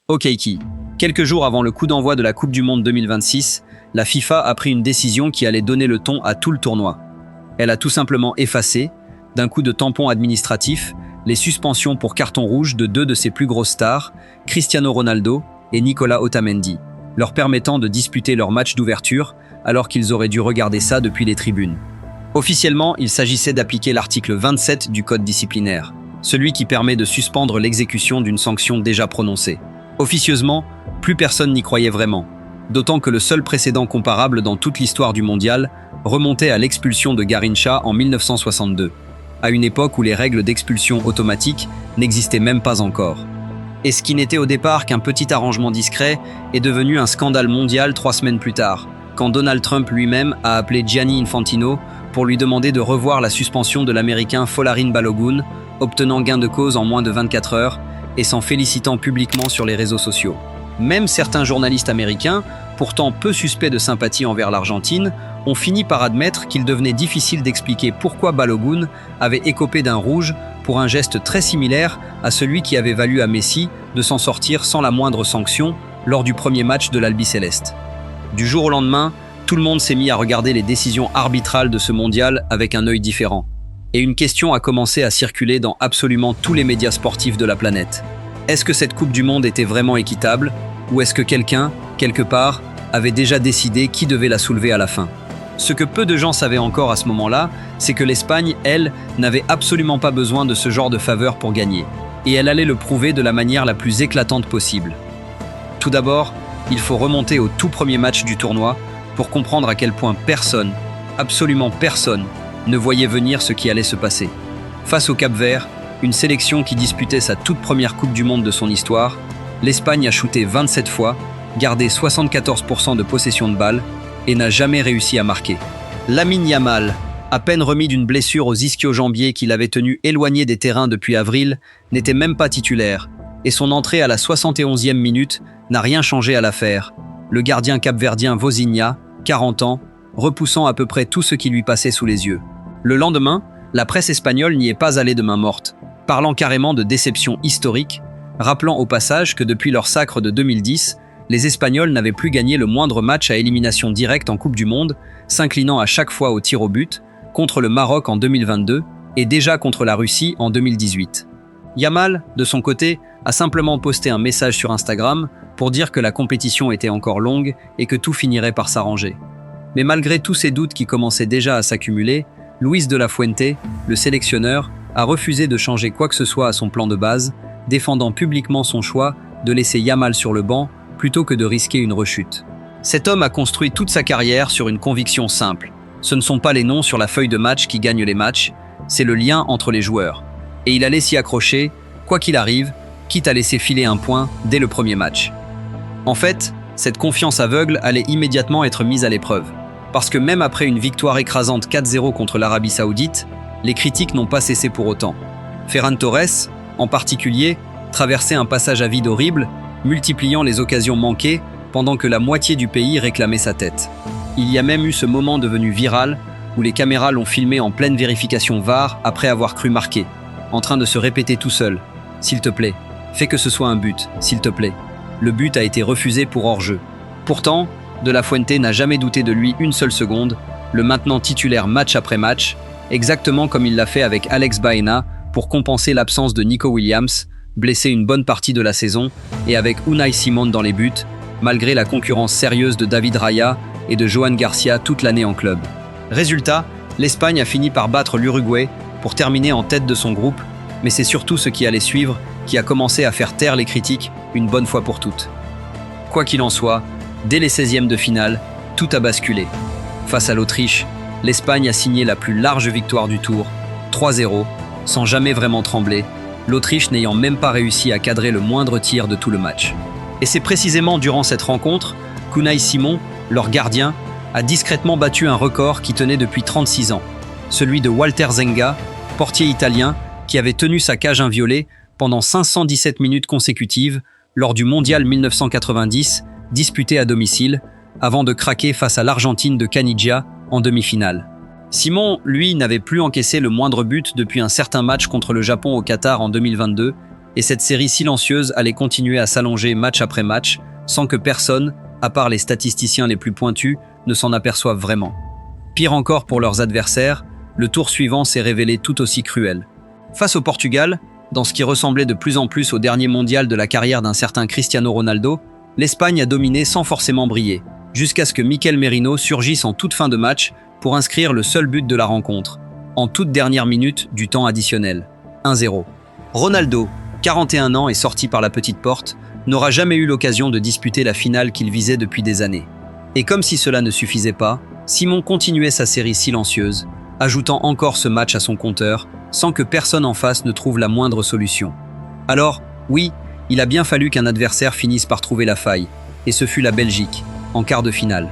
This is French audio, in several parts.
Ok Ki. Quelques jours avant le coup d'envoi de la Coupe du Monde 2026, la FIFA a pris une décision qui allait donner le ton à tout le tournoi. Elle a tout simplement effacé, d'un coup de tampon administratif, les suspensions pour carton rouge de deux de ses plus grosses stars, Cristiano Ronaldo et Nicolas Otamendi, leur permettant de disputer leur match d'ouverture alors qu'ils auraient dû regarder ça depuis les tribunes. Officiellement, il s'agissait d'appliquer l'article 27 du code disciplinaire, celui qui permet de suspendre l'exécution d'une sanction déjà prononcée. Officieusement, plus personne n'y croyait vraiment, d'autant que le seul précédent comparable dans toute l'histoire du mondial remontait à l'expulsion de Garrincha en 1962, à une époque où les règles d'expulsion automatique n'existaient même pas encore. Et ce qui n'était au départ qu'un petit arrangement discret est devenu un scandale mondial 3 semaines plus tard, quand Donald Trump lui-même a appelé Gianni Infantino pour lui demander de revoir la suspension de l'Américain Folarin Balogun, obtenant gain de cause en moins de 24 heures et s'en félicitant publiquement sur les réseaux sociaux. Même certains journalistes américains, pourtant peu suspects de sympathie envers l'Argentine, ont fini par admettre qu'il devenait difficile d'expliquer pourquoi Balogun avait écopé d'un rouge pour un geste très similaire à celui qui avait valu à Messi de s'en sortir sans la moindre sanction lors du premier match de l'Albiceleste. Du jour au lendemain, tout le monde s'est mis à regarder les décisions arbitrales de ce mondial avec un œil différent. Et une question a commencé à circuler dans absolument tous les médias sportifs de la planète. Est-ce que cette Coupe du Monde était vraiment équitable, ou est-ce que quelqu'un, quelque part, avait déjà décidé qui devait la soulever à la fin? Ce que peu de gens savaient encore à ce moment-là, c'est que l'Espagne, elle, n'avait absolument pas besoin de ce genre de faveur pour gagner. Et elle allait le prouver de la manière la plus éclatante possible. Tout d'abord, il faut remonter au tout premier match du tournoi pour comprendre à quel point personne, absolument personne, ne voyait venir ce qui allait se passer. Face au Cap-Vert, une sélection qui disputait sa toute première Coupe du Monde de son histoire, l'Espagne a shooté 27 fois, gardé 74% de possession de balle et n'a jamais réussi à marquer. Lamine Yamal, à peine remis d'une blessure aux ischio-jambiers qui l'avait tenu éloigné des terrains depuis avril, n'était même pas titulaire, et son entrée à la 71e minute n'a rien changé à l'affaire. Le gardien capverdien Vozinha, 40 ans, repoussant à peu près tout ce qui lui passait sous les yeux. Le lendemain, la presse espagnole n'y est pas allée de main morte, parlant carrément de déception historique, rappelant au passage que depuis leur sacre de 2010, les Espagnols n'avaient plus gagné le moindre match à élimination directe en Coupe du Monde, s'inclinant à chaque fois au tir au but, contre le Maroc en 2022 et déjà contre la Russie en 2018. Yamal, de son côté, a simplement posté un message sur Instagram pour dire que la compétition était encore longue et que tout finirait par s'arranger. Mais malgré tous ces doutes qui commençaient déjà à s'accumuler, Luis de la Fuente, le sélectionneur, a refusé de changer quoi que ce soit à son plan de base, défendant publiquement son choix de laisser Yamal sur le banc plutôt que de risquer une rechute. Cet homme a construit toute sa carrière sur une conviction simple. Ce ne sont pas les noms sur la feuille de match qui gagnent les matchs, c'est le lien entre les joueurs. Et il allait s'y accrocher, quoi qu'il arrive, quitte à laisser filer un point dès le premier match. En fait, cette confiance aveugle allait immédiatement être mise à l'épreuve. Parce que même après une victoire écrasante 4-0 contre l'Arabie Saoudite, les critiques n'ont pas cessé pour autant. Ferran Torres, en particulier, traversait un passage à vide horrible, multipliant les occasions manquées pendant que la moitié du pays réclamait sa tête. Il y a même eu ce moment devenu viral où les caméras l'ont filmé en pleine vérification VAR après avoir cru marquer, en train de se répéter tout seul. « S'il te plaît, fais que ce soit un but, s'il te plaît ». Le but a été refusé pour hors-jeu. Pourtant, De la Fuente n'a jamais douté de lui une seule seconde, le maintenant titulaire match après match, exactement comme il l'a fait avec Alex Baena pour compenser l'absence de Nico Williams, blessé une bonne partie de la saison, et avec Unai Simón dans les buts, malgré la concurrence sérieuse de David Raya et de Joan Garcia toute l'année en club. Résultat, l'Espagne a fini par battre l'Uruguay pour terminer en tête de son groupe, mais c'est surtout ce qui allait suivre qui a commencé à faire taire les critiques une bonne fois pour toutes. Quoi qu'il en soit, dès les 16e de finale, tout a basculé. Face à l'Autriche, l'Espagne a signé la plus large victoire du tour, 3-0, sans jamais vraiment trembler, l'Autriche n'ayant même pas réussi à cadrer le moindre tir de tout le match. Et c'est précisément durant cette rencontre qu'Unai Simón, leur gardien, a discrètement battu un record qui tenait depuis 36 ans, celui de Walter Zenga, portier italien, qui avait tenu sa cage inviolée pendant 517 minutes consécutives lors du Mondial 1990, disputé à domicile, avant de craquer face à l'Argentine de Caniggia en demi-finale. Simón, lui, n'avait plus encaissé le moindre but depuis un certain match contre le Japon au Qatar en 2022, Et cette série silencieuse allait continuer à s'allonger match après match, sans que personne, à part les statisticiens les plus pointus, ne s'en aperçoive vraiment. Pire encore pour leurs adversaires, le tour suivant s'est révélé tout aussi cruel. Face au Portugal, dans ce qui ressemblait de plus en plus au dernier mondial de la carrière d'un certain Cristiano Ronaldo, l'Espagne a dominé sans forcément briller, jusqu'à ce que Mikel Merino surgisse en toute fin de match pour inscrire le seul but de la rencontre, en toute dernière minute du temps additionnel, 1-0. Ronaldo, 41 ans et sorti par la petite porte, n'aura jamais eu l'occasion de disputer la finale qu'il visait depuis des années. Et comme si cela ne suffisait pas, Simon continuait sa série silencieuse, ajoutant encore ce match à son compteur, sans que personne en face ne trouve la moindre solution. Alors, oui, il a bien fallu qu'un adversaire finisse par trouver la faille, et ce fut la Belgique, en quart de finale.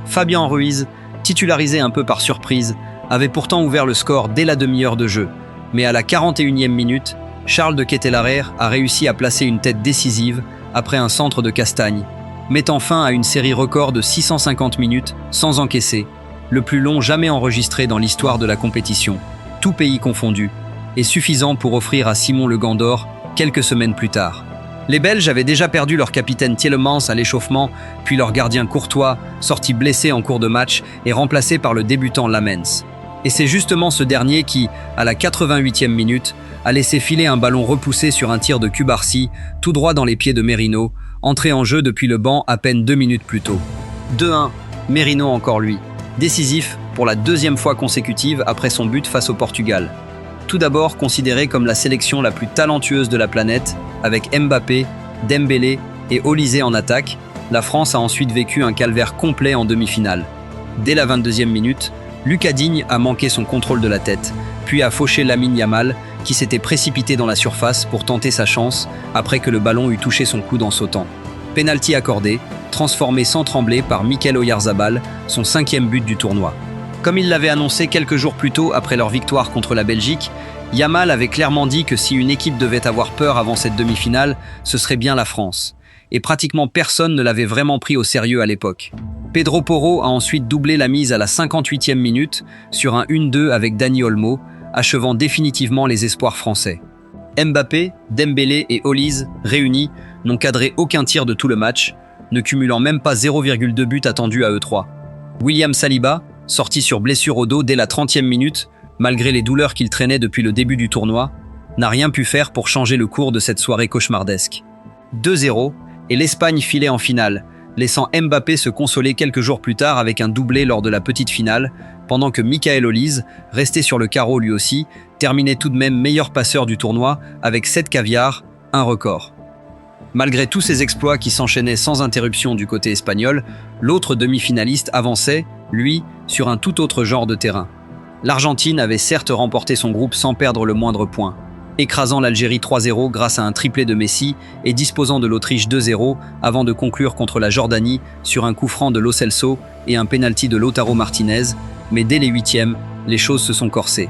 Fabien Ruiz, titularisé un peu par surprise, avait pourtant ouvert le score dès la demi-heure de jeu, mais à la 41e minute, Charles de Ketelaere a réussi à placer une tête décisive après un centre de Castagne, mettant fin à une série record de 650 minutes sans encaisser, le plus long jamais enregistré dans l'histoire de la compétition, tout pays confondu, et suffisant pour offrir à Simon Le Gant d'Or quelques semaines plus tard. Les Belges avaient déjà perdu leur capitaine Tielemans à l'échauffement, puis leur gardien Courtois, sorti blessé en cours de match et remplacé par le débutant Lamens. Et c'est justement ce dernier qui, à la 88e minute, a laissé filer un ballon repoussé sur un tir de Cubarsí, tout droit dans les pieds de Merino, entré en jeu depuis le banc à peine 2 minutes plus tôt. 2-1, Merino encore lui, décisif pour la deuxième fois consécutive après son but face au Portugal. Tout d'abord considéré comme la sélection la plus talentueuse de la planète, avec Mbappé, Dembélé et Olysée en attaque, la France a ensuite vécu un calvaire complet en demi-finale. Dès la 22e minute, Lucas Digne a manqué son contrôle de la tête, puis a fauché Lamine Yamal, qui s'était précipité dans la surface pour tenter sa chance après que le ballon eut touché son coude en sautant. Pénalty accordé, transformé sans trembler par Mikel Oyarzabal, son 5e but du tournoi. Comme il l'avait annoncé quelques jours plus tôt après leur victoire contre la Belgique, Yamal avait clairement dit que si une équipe devait avoir peur avant cette demi-finale, ce serait bien la France. Et pratiquement personne ne l'avait vraiment pris au sérieux à l'époque. Pedro Porro a ensuite doublé la mise à la 58e minute sur un 1-2 avec Dani Olmo, achevant définitivement les espoirs français. Mbappé, Dembélé et Olise, réunis, n'ont cadré aucun tir de tout le match, ne cumulant même pas 0,2 buts attendus à eux trois. William Saliba, sorti sur blessure au dos dès la 30e minute, malgré les douleurs qu'il traînait depuis le début du tournoi, n'a rien pu faire pour changer le cours de cette soirée cauchemardesque. 2-0, et l'Espagne filait en finale, laissant Mbappé se consoler quelques jours plus tard avec un doublé lors de la petite finale, pendant que Michael Olise, resté sur le carreau lui aussi, terminait tout de même meilleur passeur du tournoi avec 7 caviars, un record. Malgré tous ces exploits qui s'enchaînaient sans interruption du côté espagnol, l'autre demi-finaliste avançait, lui, sur un tout autre genre de terrain. L'Argentine avait certes remporté son groupe sans perdre le moindre point, écrasant l'Algérie 3-0 grâce à un triplé de Messi et disposant de l'Autriche 2-0 avant de conclure contre la Jordanie sur un coup franc de Lo Celso et un pénalty de Lautaro Martinez, mais dès les 8e, les choses se sont corsées.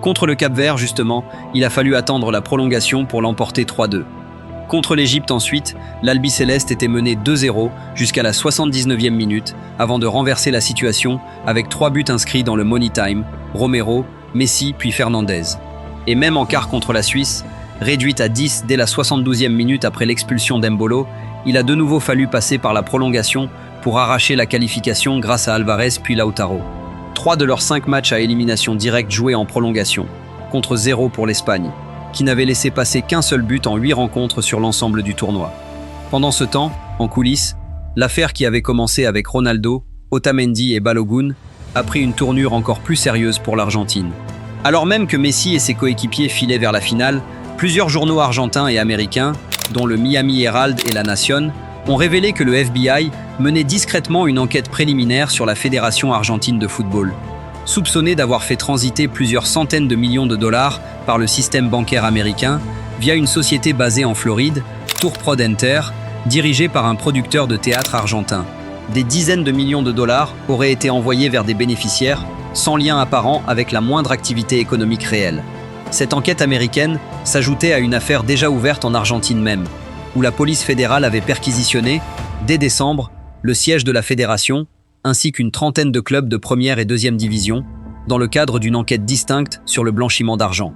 Contre le Cap-Vert, justement, il a fallu attendre la prolongation pour l'emporter 3-2. Contre l'Égypte ensuite, l'Albi-Céleste était mené 2-0 jusqu'à la 79e minute avant de renverser la situation avec 3 buts inscrits dans le Money Time, Romero, Messi puis Fernandez. Et même en quart contre la Suisse, réduite à 10 dès la 72e minute après l'expulsion d'Embolo, il a de nouveau fallu passer par la prolongation pour arracher la qualification grâce à Alvarez puis Lautaro. 3 de leurs 5 matchs à élimination directe joués en prolongation, contre 0 pour l'Espagne, qui n'avait laissé passer qu'un seul but en 8 rencontres sur l'ensemble du tournoi. Pendant ce temps, en coulisses, l'affaire qui avait commencé avec Ronaldo, Otamendi et Balogun a pris une tournure encore plus sérieuse pour l'Argentine. Alors même que Messi et ses coéquipiers filaient vers la finale, plusieurs journaux argentins et américains, dont le Miami Herald et La Nación, ont révélé que le FBI menait discrètement une enquête préliminaire sur la Fédération argentine de football, soupçonnée d'avoir fait transiter plusieurs centaines de millions de dollars par le système bancaire américain via une société basée en Floride, Tour Prodenter, dirigée par un producteur de théâtre argentin. Des dizaines de millions de dollars auraient été envoyés vers des bénéficiaires sans lien apparent avec la moindre activité économique réelle. Cette enquête américaine s'ajoutait à une affaire déjà ouverte en Argentine même, où la police fédérale avait perquisitionné, dès décembre, le siège de la fédération, ainsi qu'une trentaine de clubs de première et deuxième division, dans le cadre d'une enquête distincte sur le blanchiment d'argent.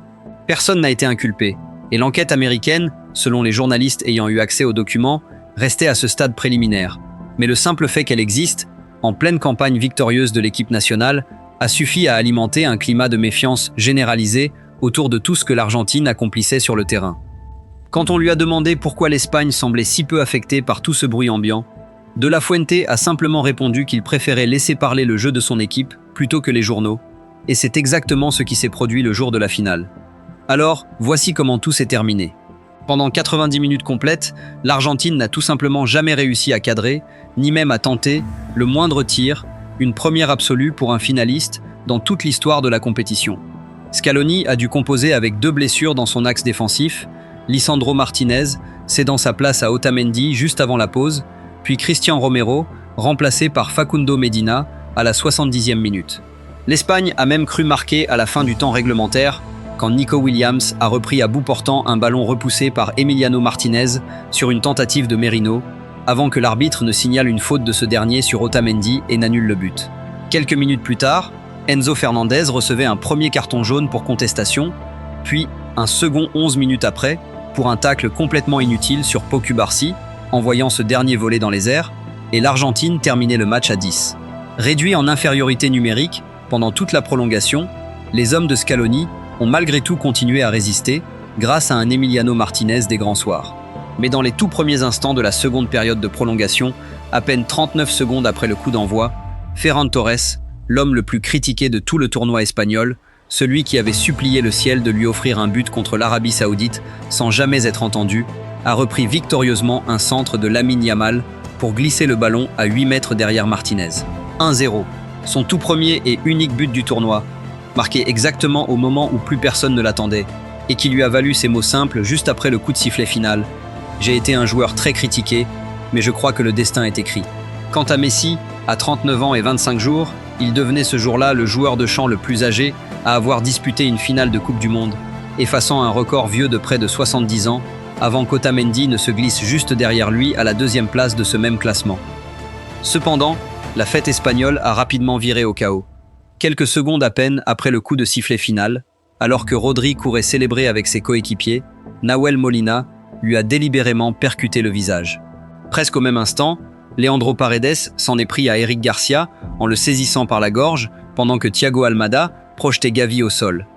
Personne n'a été inculpé, et l'enquête américaine selon les journalistes ayant eu accès aux documents, restait à ce stade préliminaire. Mais le simple fait qu'elle existe, en pleine campagne victorieuse de l'équipe nationale, a suffi à alimenter un climat de méfiance généralisé autour de tout ce que l'Argentine accomplissait sur le terrain. Quand on lui a demandé pourquoi l'Espagne semblait si peu affectée par tout ce bruit ambiant, De La Fuente a simplement répondu qu'il préférait laisser parler le jeu de son équipe plutôt que les journaux, et c'est exactement ce qui s'est produit le jour de la finale. Alors, voici comment tout s'est terminé. Pendant 90 minutes complètes, l'Argentine n'a tout simplement jamais réussi à cadrer, ni même à tenter, le moindre tir, une première absolue pour un finaliste dans toute l'histoire de la compétition. Scaloni a dû composer avec 2 blessures dans son axe défensif, Lisandro Martinez cédant sa place à Otamendi juste avant la pause, puis Cristian Romero, remplacé par Facundo Medina à la 70e minute. L'Espagne a même cru marquer à la fin du temps réglementaire, quand Nico Williams a repris à bout portant un ballon repoussé par Emiliano Martinez sur une tentative de Merino, avant que l'arbitre ne signale une faute de ce dernier sur Otamendi et n'annule le but. Quelques minutes plus tard, Enzo Fernandez recevait un premier carton jaune pour contestation, puis un second 11 minutes après, pour un tacle complètement inutile sur Pau Cubarsí, envoyant ce dernier voler dans les airs, et l'Argentine terminait le match à 10. Réduit en infériorité numérique, pendant toute la prolongation, les hommes de Scaloni ont malgré tout continué à résister grâce à un Emiliano Martinez des grands soirs. Mais dans les tout premiers instants de la seconde période de prolongation, à peine 39 secondes après le coup d'envoi, Ferran Torres, l'homme le plus critiqué de tout le tournoi espagnol, celui qui avait supplié le ciel de lui offrir un but contre l'Arabie Saoudite sans jamais être entendu, a repris victorieusement un centre de Lamine Yamal pour glisser le ballon à 8 mètres derrière Martinez. 1-0, son tout premier et unique but du tournoi, marqué exactement au moment où plus personne ne l'attendait, et qui lui a valu ces mots simples juste après le coup de sifflet final. « J'ai été un joueur très critiqué, mais je crois que le destin est écrit. » Quant à Messi, à 39 ans et 25 jours, il devenait ce jour-là le joueur de champ le plus âgé à avoir disputé une finale de Coupe du Monde, effaçant un record vieux de près de 70 ans, avant qu'Otamendi ne se glisse juste derrière lui à la 2e place de ce même classement. Cependant, la fête espagnole a rapidement viré au chaos. Quelques secondes à peine après le coup de sifflet final, alors que Rodri courait célébrer avec ses coéquipiers, Nahuel Molina lui a délibérément percuté le visage. Presque au même instant, Leandro Paredes s'en est pris à Eric Garcia en le saisissant par la gorge pendant que Thiago Almada projetait Gavi au sol.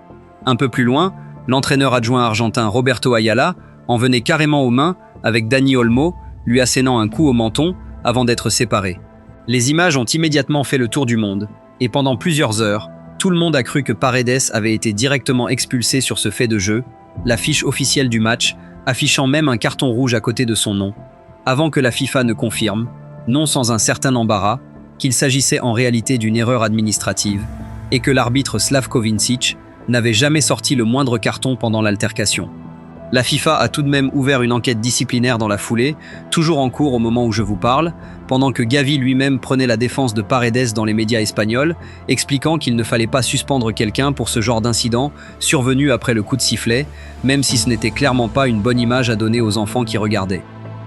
Un peu plus loin, l'entraîneur adjoint argentin Roberto Ayala en venait carrément aux mains avec Dani Olmo, lui assénant un coup au menton avant d'être séparés. Les images ont immédiatement fait le tour du monde, et pendant plusieurs heures, tout le monde a cru que Paredes avait été directement expulsé sur ce fait de jeu, l'affiche officielle du match affichant même un carton rouge à côté de son nom, avant que la FIFA ne confirme, non sans un certain embarras, qu'il s'agissait en réalité d'une erreur administrative, et que l'arbitre Slavko Vincic n'avait jamais sorti le moindre carton pendant l'altercation. La FIFA a tout de même ouvert une enquête disciplinaire dans la foulée, toujours en cours au moment où je vous parle, pendant que Gavi lui-même prenait la défense de Paredes dans les médias espagnols, expliquant qu'il ne fallait pas suspendre quelqu'un pour ce genre d'incident survenu après le coup de sifflet, même si ce n'était clairement pas une bonne image à donner aux enfants qui regardaient.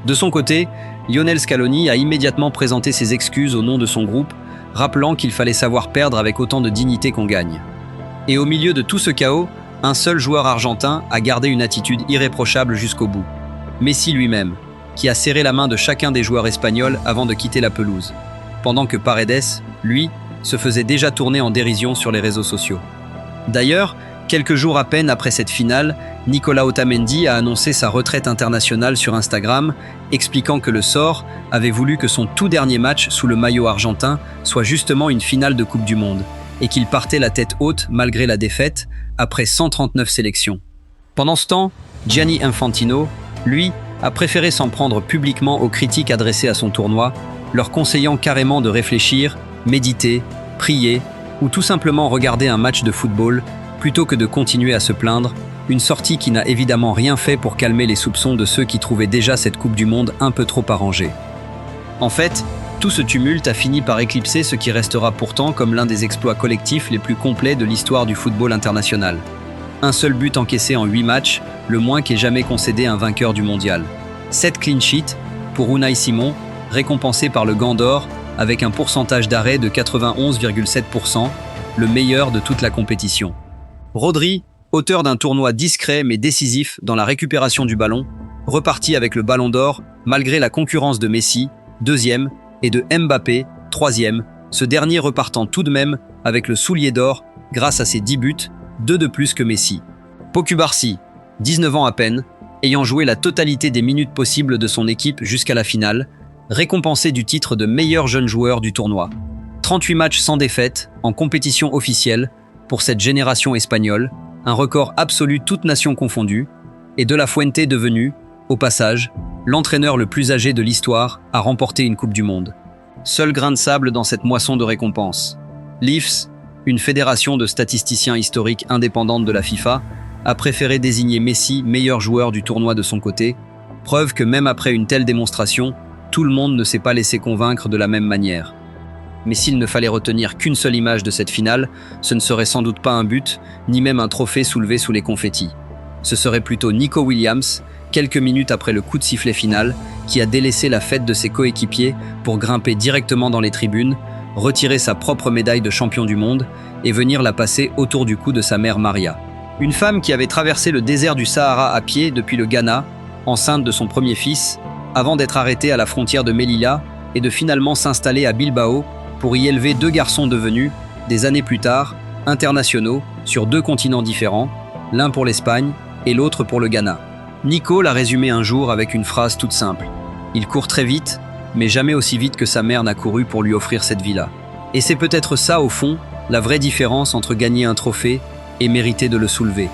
De son côté, Lionel Scaloni a immédiatement présenté ses excuses au nom de son groupe, rappelant qu'il fallait savoir perdre avec autant de dignité qu'on gagne. Et au milieu de tout ce chaos, un seul joueur argentin a gardé une attitude irréprochable jusqu'au bout. Messi lui-même, qui a serré la main de chacun des joueurs espagnols avant de quitter la pelouse, pendant que Paredes, lui, se faisait déjà tourner en dérision sur les réseaux sociaux. D'ailleurs, quelques jours à peine après cette finale, Nicolas Otamendi a annoncé sa retraite internationale sur Instagram, expliquant que le sort avait voulu que son tout dernier match sous le maillot argentin soit justement une finale de Coupe du Monde, et qu'il partait la tête haute malgré la défaite, après 139 sélections. Pendant ce temps, Gianni Infantino, lui, a préféré s'en prendre publiquement aux critiques adressées à son tournoi, leur conseillant carrément de réfléchir, méditer, prier ou tout simplement regarder un match de football plutôt que de continuer à se plaindre, une sortie qui n'a évidemment rien fait pour calmer les soupçons de ceux qui trouvaient déjà cette Coupe du Monde un peu trop arrangée. En fait, tout ce tumulte a fini par éclipser ce qui restera pourtant comme l'un des exploits collectifs les plus complets de l'histoire du football international. Un seul but encaissé en 8 matchs, le moins qu'ait jamais concédé un vainqueur du mondial. 7 clean sheets pour Unai Simon, récompensé par le Gant d'Or avec un pourcentage d'arrêt de 91,7%, le meilleur de toute la compétition. Rodri, auteur d'un tournoi discret mais décisif dans la récupération du ballon, repartit avec le Ballon d'Or malgré la concurrence de Messi, deuxième, et de Mbappé, troisième, ce dernier repartant tout de même avec le soulier d'or grâce à ses 10 buts, 2 de plus que Messi. Pau Cubarsí, 19 ans à peine, ayant joué la totalité des minutes possibles de son équipe jusqu'à la finale, récompensé du titre de meilleur jeune joueur du tournoi. 38 matchs sans défaite en compétition officielle pour cette génération espagnole, un record absolu toutes nations confondues, et De La Fuente devenu, au passage, l'entraîneur le plus âgé de l'histoire à remporter une Coupe du Monde. Seul grain de sable dans cette moisson de récompenses. L'IFS, une fédération de statisticiens historiques indépendante de la FIFA, a préféré désigner Messi meilleur joueur du tournoi de son côté, preuve que même après une telle démonstration, tout le monde ne s'est pas laissé convaincre de la même manière. Mais s'il ne fallait retenir qu'une seule image de cette finale, ce ne serait sans doute pas un but, ni même un trophée soulevé sous les confettis. Ce serait plutôt Nico Williams, quelques minutes après le coup de sifflet final, qui a délaissé la fête de ses coéquipiers pour grimper directement dans les tribunes, retirer sa propre médaille de champion du monde et venir la passer autour du cou de sa mère Maria. Une femme qui avait traversé le désert du Sahara à pied depuis le Ghana, enceinte de son premier fils, avant d'être arrêtée à la frontière de Melilla et de finalement s'installer à Bilbao pour y élever 2 garçons devenus, des années plus tard, internationaux sur 2 continents différents, l'un pour l'Espagne et l'autre pour le Ghana. Nico l'a résumé un jour avec une phrase toute simple. Il court très vite, mais jamais aussi vite que sa mère n'a couru pour lui offrir cette vie-là. Et c'est peut-être ça, au fond, la vraie différence entre gagner un trophée et mériter de le soulever.